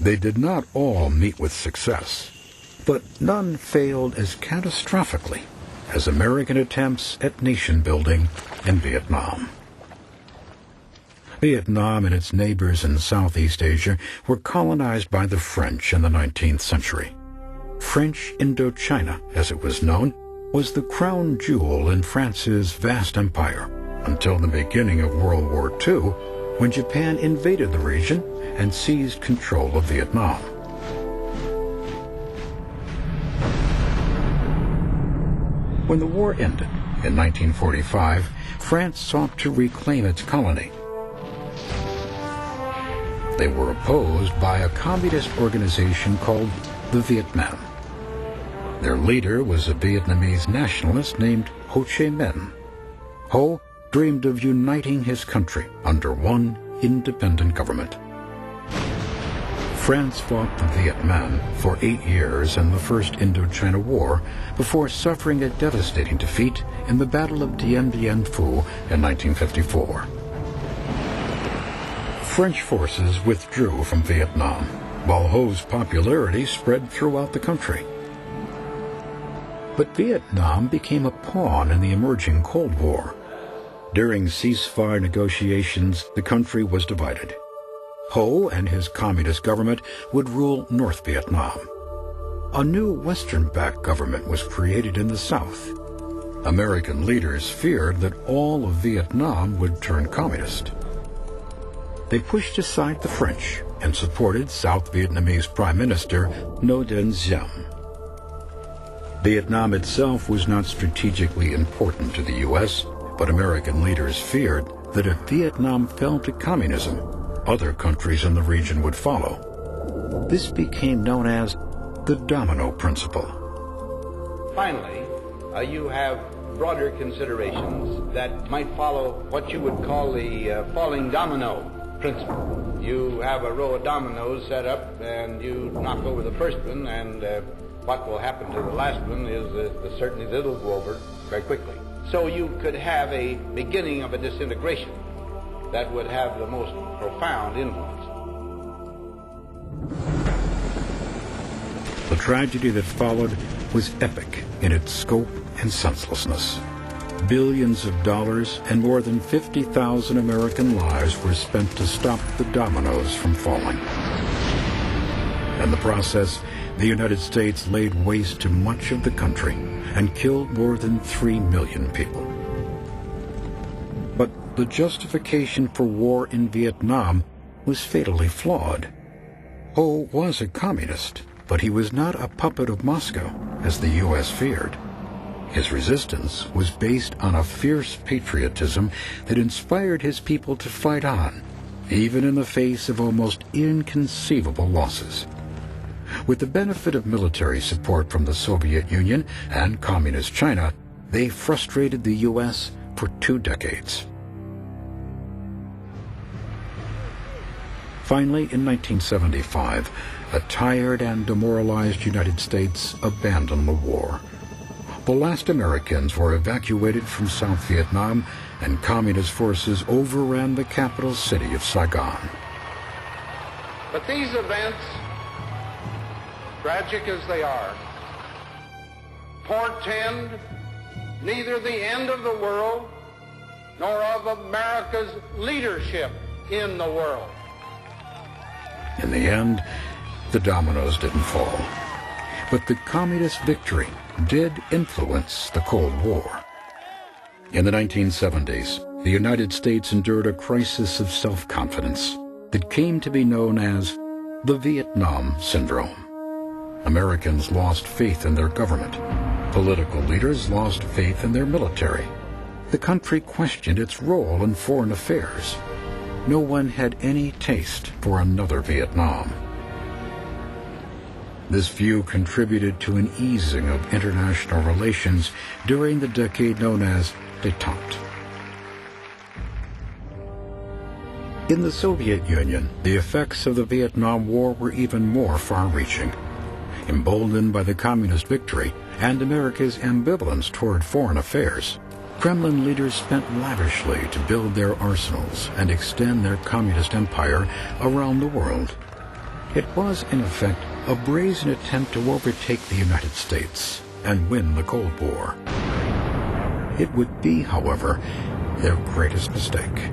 They did not all meet with success, but none failed as catastrophically as American attempts at nation-building in Vietnam. Vietnam and its neighbors in Southeast Asia were colonized by the French in the 19th century. French Indochina, as it was known, was the crown jewel in France's vast empire until the beginning of World War II, when Japan invaded the region and seized control of Vietnam. When the war ended in 1945, France sought to reclaim its colony. They were opposed by a communist organization called the Viet Minh. Their leader was a Vietnamese nationalist named Ho Chi Minh. Ho dreamed of uniting his country under one independent government. France fought the Viet Minh for 8 years in the First Indochina War before suffering a devastating defeat in the Battle of Dien Bien Phu in 1954. French forces withdrew from Vietnam, while Ho's popularity spread throughout the country. But Vietnam became a pawn in the emerging Cold War. During ceasefire negotiations, the country was divided. Ho and his communist government would rule North Vietnam. A new Western-backed government was created in the South. American leaders feared that all of Vietnam would turn communist. They pushed aside the French and supported South Vietnamese Prime Minister Ngo Dinh Diem. Vietnam itself was not strategically important to the U.S., but American leaders feared that if Vietnam fell to communism, other countries in the region would follow. This became known as the domino principle. Finally, you have broader considerations that might follow what you would call the falling domino principle. You have a row of dominoes set up and you knock over the first one, and what will happen to the last one is certainly that it'll go over very quickly. So you could have a beginning of a disintegration that would have the most profound influence. The tragedy that followed was epic in its scope and senselessness. Billions of dollars and more than 50,000 American lives were spent to stop the dominoes from falling. In the process, the United States laid waste to much of the country and killed more than 3 million people. But the justification for war in Vietnam was fatally flawed. Ho was a communist, but he was not a puppet of Moscow, as the U.S. feared. His resistance was based on a fierce patriotism that inspired his people to fight on, even in the face of almost inconceivable losses. With the benefit of military support from the Soviet Union and Communist China, they frustrated the U.S. for 2 decades. Finally, in 1975, a tired and demoralized United States abandoned the war. The last Americans were evacuated from South Vietnam, and Communist forces overran the capital city of Saigon. But these events, tragic as they are, portend neither the end of the world nor of America's leadership in the world. In the end, the dominoes didn't fall. But the communist victory did influence the Cold War. In the 1970s, the United States endured a crisis of self-confidence that came to be known as the Vietnam Syndrome. Americans lost faith in their government. Political leaders lost faith in their military. The country questioned its role in foreign affairs. No one had any taste for another Vietnam. This view contributed to an easing of international relations during the decade known as détente. In the Soviet Union, the effects of the Vietnam War were even more far-reaching. Emboldened by the communist victory and America's ambivalence toward foreign affairs, Kremlin leaders spent lavishly to build their arsenals and extend their communist empire around the world. It was, in effect, a brazen attempt to overtake the United States and win the Cold War. It would be, however, their greatest mistake.